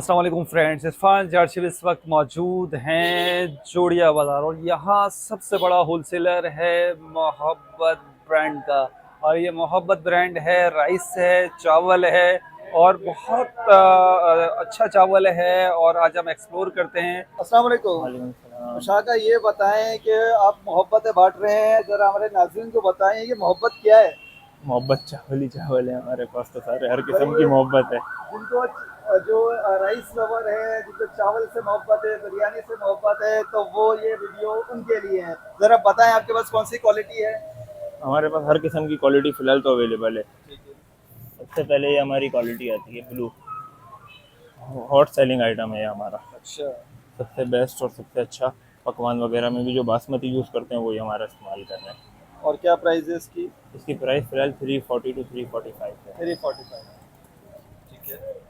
अस्सलाम वालेकुम फ्रेंड्स, इरफान जारशिव इस वक्त मौजूद हैं जोड़िया बाज़ार और यहाँ सबसे बड़ा होलसेलर है मोहब्बत ब्रांड का। और ये मोहब्बत ब्रांड है, राइस है, चावल है और बहुत अच्छा चावल है। और आज हम एक्सप्लोर करते हैं। अस्सलाम वालेकुम। वालेकुम सलाम। मुशाका, ये बताएं कि आप मोहब्बतें बांट रहे हैं, ज़रा हमारे नाज़रीन को बताएं ये मोहब्बत क्या है। मोहब्बत चावल ही चावल है हमारे पास, तो सारे हर भाई, किस्म की मोहब्बत है। जिनको जो राइस लवर है, जिनको चावल से मोहब्बत है, बिरयानी से मोहब्बत है, तो वो ये वीडियो उनके लिए है। जरा बताएं आपके पास कौन सी क्वालिटी है। हमारे पास हर किस्म की क्वालिटी फ़िलहाल तो अवेलेबल है। ठीक है। सबसे पहले ये हमारी क्वालिटी आती है ब्लू। हॉट सेलिंग आइटम है ये हमारा। अच्छा। सबसे बेस्ट और सबसे अच्छा पकवान वगैरह में भी जो बासमती यूज़ करते हैं वही हमारा इस्तेमाल कर रहे हैं। और क्या प्राइस है इसकी। इसकी प्राइस फ़िलहाल 340 टू 345 है। 345। ठीक है।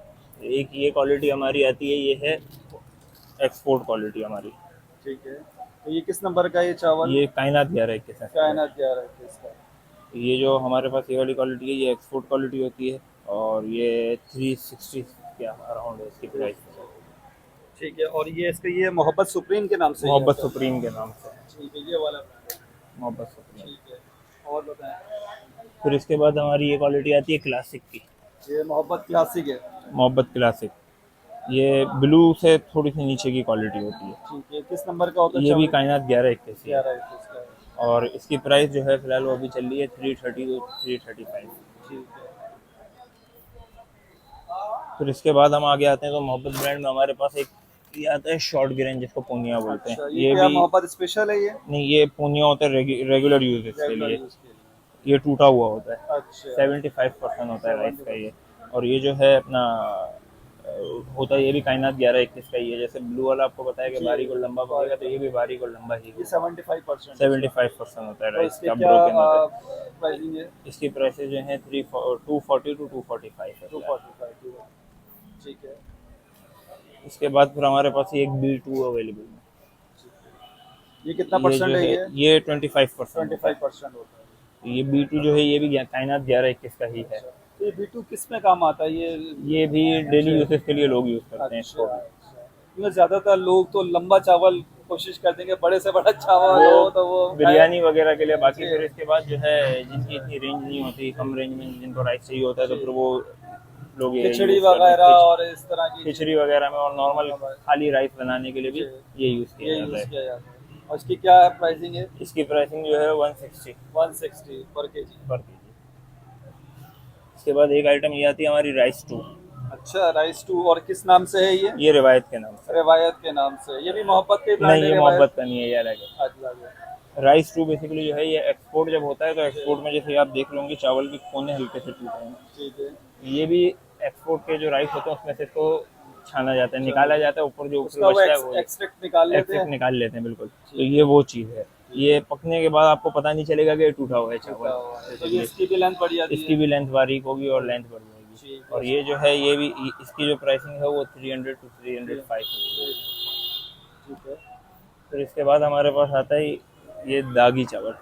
एक ये क्वालिटी हमारी आती है, ये है एक्सपोर्ट क्वालिटी हमारी। ठीक है, तो ये किस नंबर का है ये चावल। ये कायनात 11 के साथ है। कायनात 11 है इसका। ये जो हमारे पास ये वाली क्वालिटी है ये एक्सपोर्ट क्वालिटी होती है और ये 360 के अराउंड है इसकी प्राइस। ठीक है, और ये इसका ये मोहब्बत सुप्रीम के नाम से ही मोहब्बत आता है। सुप्रीम के नाम से है। ठीक है, ये वाला brand है। मोहब्बत सुप्रीम। ठीक है, और बताएं। फिर इसके बाद हमारी ये क्वालिटी आती है क्लासिक की। ये मोहब्बत क्लासिक है। मोहब्बत क्लासिक, ये ब्लू से थोड़ी सी नीचे की क्वालिटी होती है। ठीक है, किस नंबर का होता है ये भी चावल। कायनात 11 21 की है 11 है इसका। और इसकी प्राइस जो है फिलहाल वो अभी चल रही है 330 टू 335। ठीक है। फिर इसके बाद हम आगे आते हैं तो मोहब्बत ब्रांड में हमारे पास एक ये आता है शॉर्ट ग्रेन, जिसको पूनिया बोलते हैं। अच्छा, ये ये क्या भी मोहब्बत स्पेशल है ये। नहीं, ये पूनिया होता है रेगुलर यूज के रेगुलर लिए। यूज के लिए। ये टूटा हुआ होता है। अच्छा। 75% होता है राइस का 75। ये। और ये जो है अपना होता है, ये भी कायनात 11 21 का ही है। जैसे ब्लू वाला आपको बताया कि जी। बारीक और लंबा पड़ेगा, तो ये भी बारीक और लंबा ही ये होगा। 75% है इसका। 75% होता है और राइस इसके का, क्या ब्रोकन होता प्राइसिंग है। है। इसकी प्राइसेज जो है 240 टू 245 है टू फिलहाल। फोर्टी फाइव ठीक है। इसके बाद फिर हमारे पास ये एक B2 अवेलेबल है। ये कितना ये परसेंट जो है है ये। ये 25% ट्वेंटी होता फाइव है। परसेंट होता है। ये B2 जो है ये भी कायनात 11 21 का ही है। अच्छा, तो ये B2 किस में काम आता है ये। ये भी डेली अच्छा। यूसेज के लिए लोग यूज़ करते हैं इसको अच्छा। भी। अच्छा, क्योंकि ज़्यादातर लोग तो लंबा चावल कोशिश करते हैं कि बड़े से बड़ा चावल वो हो तो वो खाए। बिरयानी वगैरह के लिए। बाकी जी। फिर इसके बाद जो है जिनकी इतनी रेंज नहीं होती, कम रेंज में जिनको राइस चाहिए होता है, तो जी। फिर वो लोग ये खिचड़ी यूज़ करते वगैरह हैं। और इस तरह की खिचड़ी चीज़ें। वगैरह में और नॉर्मल नॉर्मल। खाली राइस बनाने के लिए जी। भी ये यूज़ किया ये जाता यूज़ है। किया जाता है। और इसकी क्या प्राइसिंग है। इसकी प्राइसिंग जो है 160 160 पर केजी। पर केजी। इसके बाद एक आइटम ये आती है हमारी राइस टू। अच्छा, राइस टू, और किस नाम से है ये। ये रिवायत के नाम से। रिवायत के नाम से, ये भी मोहब्बत के ब्रांड नहीं, है ये रिवायत। मोहब्बत का नहीं है, ये अलग है। अच्छा अच्छा। राइस टू बेसिकली जो है ये एक्सपोर्ट जब होता है, तो जी। एक्सपोर्ट में जैसे आप देख लोगे चावल के कोने हल्के से टूटे हैं। जी जी। ये भी एक्सपोर्ट के जो राइस होते हैं उसमें से इसको छाना जाता है, चलो, निकाला जाता है, ऊपर जो ऊपर उसका वो बचता है वो एक्सट्रैक्ट निकाल लेते एक्सेक हैं। निकाल लेते हैं बिल्कुल। तो ठीक ये है। वो चीज़ है। ठीक ये है। पकने के बाद आपको पता नहीं चलेगा कि ये टूटा हुआ है टूटा चावल। हुआ है तो ये बेसिकली इसकी भी लेंथ बढ़ जाती इसकी है। भी लेंथ बारीक होगी और लेंथ बढ़ ठीक जाएगी। है। और ये जो है ये भी इसकी जो प्राइसिंग है वो 300 टू ठीक 305 है। ठीक। ठीक है। फिर इसके बाद हमारे पास आता है ये दागी चावल।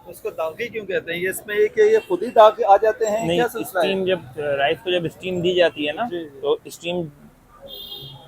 तो इसको दागी क्यों कहते हैं, ये इसमें एक ये खुद ही दाग आ जाते हैं, क्या नहीं, सिलसिला है। स्टीम जब राइस को जब स्टीम दी जाती है ना, जी जी। तो स्टीम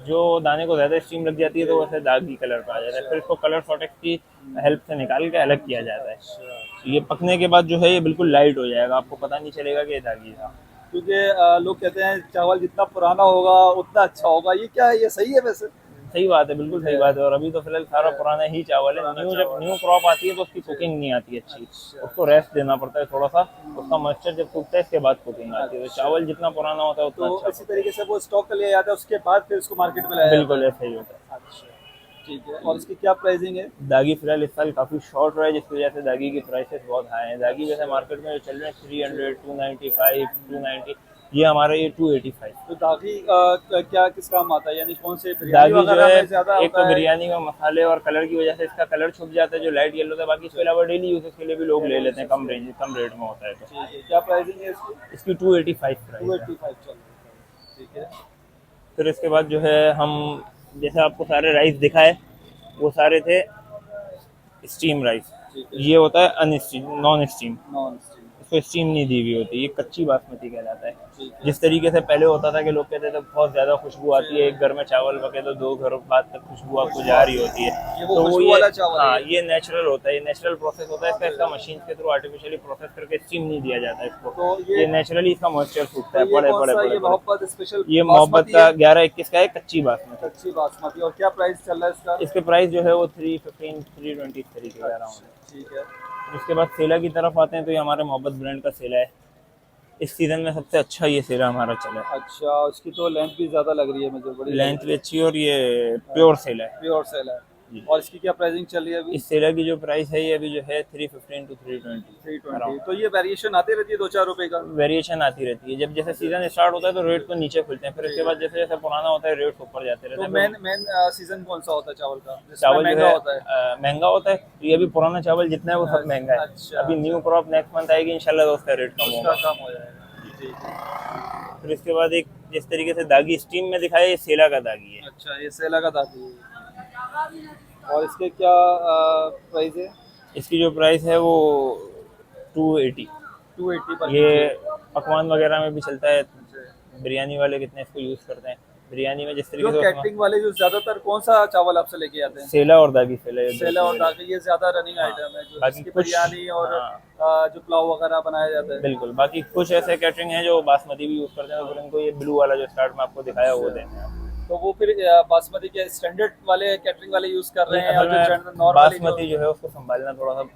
जो दाने को ज़्यादा स्टीम लग जाती है तो वैसे दागी कलर पे आ जाता है। फिर इसको कलर सॉटेक्स की हेल्प से निकाल के अलग किया जाता है। अच्छा। तो ये पकने के बाद जो है ये बिल्कुल लाइट हो जाएगा, आपको पता नहीं चलेगा कि ये दागी था। क्योंकि लोग कहते हैं चावल जितना पुराना होगा उतना अच्छा होगा, ये क्या है, ये सही है वैसे। सही बात है, बिल्कुल सही बात है। और अभी तो फिलहाल सारा पुराना ही चावल है। पुराना न्यू जब चावल। न्यू क्रॉप आती है तो उसकी कुकिंग नहीं आती अच्छी। अच्छा। उसको रेस्ट देना पड़ता है थोड़ा सा। उसका मॉइस्चर जब सूखता है इसके बाद कुकिंग आती है। तो अच्छा। चावल जितना पुराना होता है उतना तो अच्छा इसी होता तरीके से वो स्टॉक कर लिया जाता है, उसके बाद फिर उसको मार्केट में है। लाया जाता बिल्कुल है। ऐसा ही होता है। अच्छा। ठीक है, और इसकी क्या प्राइसिंग है। दागी फिलहाल इस साल काफ़ी शॉर्ट रहा है, जिसकी वजह से दागी की प्राइसेस बहुत हाई हैं। दागी वैसे मार्केट में जो चल रहे हैं 300 295 290, ये हमारा ये 285। तो दागी क्या किस काम आता है, यानी कौन से बिरयानी दागी जो वगैरह है में ज्यादा एक तो होता है। बिरयानी में मसाले और कलर की वजह से इसका कलर छुप जाता है, जो लाइट येलो था। बाकी इसके अलावा डेली यूजेस के लिए भी लोग ले लेते हैं, कम रेट में होता है तो। ठीक है, क्या प्राइसिंग है इसकी। इसकी 285 टू प्राइस है। एट्टी फाइव चल रही है। ठीक है। फिर इसके बाद जो है हम जैसे आपको सारे राइस दिखाए वो सारे थे स्टीम राइस। ठीक है। ये होता है अनस्टीम, नॉन स्टीम। Non steam. इसको स्टीम नहीं दी हुई होती, ये कच्ची बासमती कहलाता है। ठीक है। जिस तरीके से पहले होता था कि लोग कहते थे बहुत ज्यादा खुशबू आती है, एक घर में चावल पके तो 2 घरों बाद तक खुशबू आपको जा रही होती है, ये वो तो खुशबू वाला चावल है। हाँ ये नेचुरल होता है, ये नेचुरल प्रोसेस होता है इसका। इसका मशीन के थ्रू आर्टिफिशियली प्रोसेस करके स्टीम नहीं दिया जाता है इसको, तो ये नेचुरली इसका मॉइस्चर सूखता है। ये बड़े कौन बड़े सा, ये बड़े मोहब्बत स्पेशल ये मोहब्बत का 11-21 का है, कच्ची बासमती। कच्ची बासमती। और क्या प्राइस चल रहा है इसका? इसके प्राइस जो है वो 315 320 इस तरीके का अराउंड है। ठीक है। उसके बाद सेला की तरफ आते हैं तो ये हमारे मोहब्बत ब्रांड का सेला है। इस सीजन में सबसे अच्छा ये सेला हमारा चला है। अच्छा, उसकी तो लेंथ भी ज्यादा लग रही है मुझे, बड़ी लेंथ भी अच्छी है और ये प्योर सेला है प्योर सेल है। जी। और इसकी क्या प्राइसिंग चल रही है अभी? इस सेला की जो प्राइस है ये अभी जो है 315 to 320 320। तो ये वेरिएशन आती रहती है 2-4 रुपए का? वेरिएशन आती रहती है। जब जैसे सीजन स्टार्ट होता है तो रेट तो नीचे खुलते हैं, फिर उसके बाद जैसे जैसे पुराना होता है रेट ऊपर जाते रहते तो हैं। मेन सीजन कौन सा होता है चावल का जिसमें चावल जो महंगा है होता है? महंगा होता है। ये अभी पुराना चावल जितना है वो सब महंगा है। अच्छा। अभी न्यू क्रॉप नेक्स्ट मंथ आएगी इंशाल्लाह तो उसका रेट कम उसका होगा। कम हो जाएगा। ठीक है। फिर इसके बाद एक जिस तरीके से दागी स्टीम में दिखाया, ये सेला का दागी है। अच्छा, ये सेला का दादी है। और इसके क्या प्राइस है? इसकी जो प्राइस है वो 280। 280 पर ये पकवान वगैरह में भी चलता है। बिरयानी वाले कितने इसको यूज करते हैं बिरयानी में, जिस जो तरीके से कैटरिंग वाले जो ज्यादातर कौन सा चावल आपसे लेके आते हैं? सेला और दागी सेला, ये दो सेला और चीजें। दागी ये ज्यादा रनिंग आइटम है जो बाकी जिसकी कुछ- बिरयानी और जो पुलाव वगैरह बनाया जाता है। बिल्कुल। बाकी कुछ ऐसे कैटरिंग है जो बासमती भी यूज करते हैं, तो फिर इनको ये ब्लू वाला जो स्टार्ट में आपको दिखाया वो देते हैं। तो वो फिर बासमती के स्टैंडर्ड वाले कैटरिंग वाले यूज कर रहे हैं और असल जो में जनरल नॉर्मली बासमती जो है उसको संभालना थोड़ा सा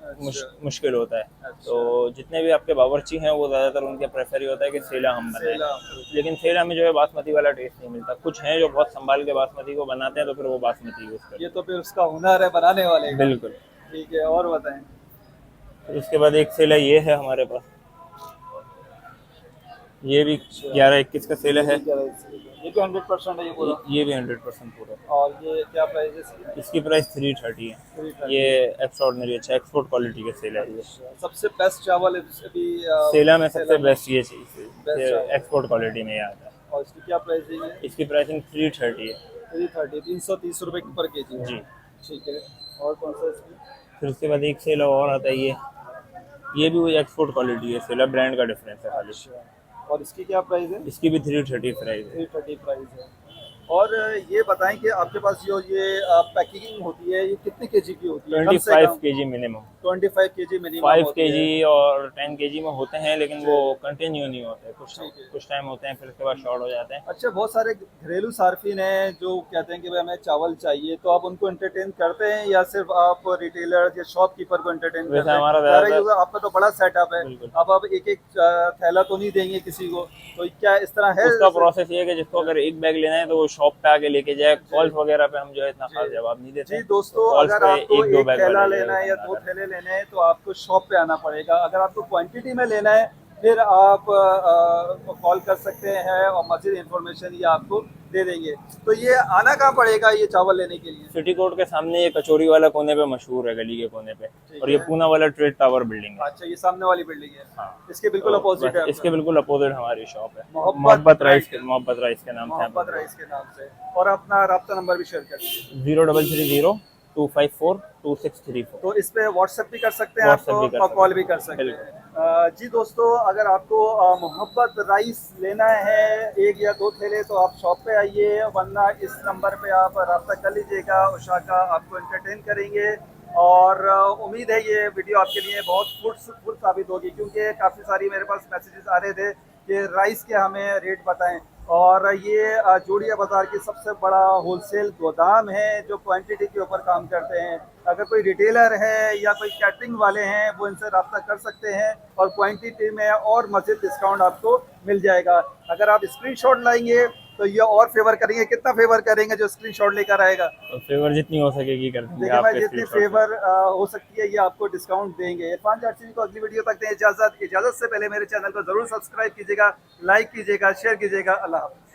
मुश्किल होता है। अच्छा। तो जितने भी आपके बावर्ची हैं वो ज्यादातर उनके प्रेफर ही होता है कि सेला हम बनाएं, सेला। लेकिन सेला में जो है बासमती वाला टेस्ट नहीं मिलता। कुछ हैं जो बहुत संभाल के बासमती को बनाते हैं, तो फिर वो बासमती यूज करते ये तो फिर उसका हुनर है बनाने वाले हैं। का। बिल्कुल। ठीक है, और बताएं। फिर उसके बाद एक सेला ये है हमारे पास, ये भी 11-21 का सेला है। ये भी 100% है ये पूरा? ये भी 100% पूरा। और ये क्या प्राइस है इसकी? इसकी प्राइस 330 है। 330। ये एक्स्ट्राऑर्डिनरी अच्छा एक्सपोर्ट क्वालिटी का सेला है। ये सबसे बेस्ट चावल अभी सेला में सबसे बेस्ट ये चीज Best है, चावल। एक्सपोर्ट क्वालिटी में ये आता है। और इसकी क्या प्राइसिंग है? इसकी प्राइसिंग 330 है 330, 330 रुपए पर केजी। जी। ठीक है। और कौन सा इसकी? फिर उसके बाद एक सेला और आता है, ये भी वही एक्सपोर्ट क्वालिटी है। सेला ब्रांड का डिफरेंस है खाली। अच्छा। और इसकी क्या प्राइस है? इसकी भी 330 प्राइस है। 330 प्राइस है। और ये बताएं कि आपके पास जो ये पैकेजिंग होती है ये कितने केजी की होती है? कम से 25 कम kg मिनिमम। 25 केजी मिनिमम 5 होती है। kg और 10 kg में होते हैं, लेकिन वो कंटिन्यू नहीं होते हैं। ठीक है। कुछ टाइम होते हैं, फिर उसके बाद शॉर्ट हो जाते हैं। अच्छा, बहुत सारे घरेलू सार्फिन हैं जो कहते हैं कि भाई हमें चावल चाहिए, तो आप उनको एंटरटेन करते हैं या सिर्फ आप रिटेलर या शॉपकीपर को एंटरटेन वैसे करते हैं? हमारा सारे ज्यादातर- यूजर- आपका तो बड़ा सेटअप है। बिल्कुल। अब आप एक थैला तो नहीं देंगे किसी को, तो क्या इस तरह है? उसका प्रोसेस ये है कि जिसको अगर एक बैग लेना है तो वो शॉप पे आके लेके जाए। कॉल्स वगैरह पे हम जो है इतना खास जवाब नहीं देते जी हैं। दोस्तों, कॉल्स अगर पे आपको 1-2 एक बैग थैला वाले लेना है या जो 2 थैले लेने हैं तो आपको शॉप पे आना पड़ेगा। अगर आपको क्वांटिटी में लेना है फिर आप कॉल कर सकते हैं और मजीद इंफॉर्मेशन ये आपको दे देंगे। तो ये आना कहाँ पड़ेगा ये चावल लेने के लिए? सिटी कोर्ट के सामने ये कचौरी वाला कोने पे मशहूर है, गली के कोने पे। ठीक और ये है। पूना वाला ट्रेड टावर बिल्डिंग है। अच्छा, ये सामने वाली बिल्डिंग है। हाँ। इसके बिल्कुल तो अपोजिट है बस इसके बिल्कुल अपोजिट हमारी शॉप है। मोहब्बत राइस के- मोहब्बत राइस के नाम से। मोहब्बत राइस के नाम से। और अपना राब्ता नंबर भी शेयर कर दीजिए। 0330-254-2634। तो इस पे व्हाट्सएप भी कर सकते हैं WhatsApp भी आपको कर और कॉल सकते भी कर सकते हैं। जी दोस्तों, अगर आपको मोहब्बत राइस लेना है 1 या 2 थैले तो आप शॉप पे आइए, वरना इस नंबर पे आप रब्ता कर लीजिएगा। उषाका आपको एंटरटेन करेंगे और उम्मीद है ये वीडियो आपके लिए बहुत फ्रूटफुल साबित होगी, क्योंकि काफ़ी सारी मेरे पास मैसेजेस आ रहे थे कि राइस के हमें रेट बताएं। और ये जोड़िया बाज़ार की सबसे बड़ा होलसेल गोदाम है जो क्वांटिटी के ऊपर काम करते हैं। अगर कोई रिटेलर है या कोई कैटरिंग वाले हैं वो इनसे रब्ता कर सकते हैं और क्वांटिटी में और मज़ीद डिस्काउंट आपको मिल जाएगा। अगर आप स्क्रीनशॉट लाएंगे तो ये और फेवर करेंगे। कितना फेवर करेंगे जो स्क्रीनशॉट लेकर आएगा? तो फेवर जितनी हो सकेगी कर देंगे देखिए भाई, आपके जितनी screenshot से। फेवर हो सकती है ये आपको डिस्काउंट देंगे। इरफान जारसीवी को अगली वीडियो तक दें इजाज़त से पहले मेरे चैनल को ज़रूर सब्सक्राइब कीजिएगा, लाइक कीजिएगा, शेयर कीजिएगा। अल्लाह हाफ़िज़।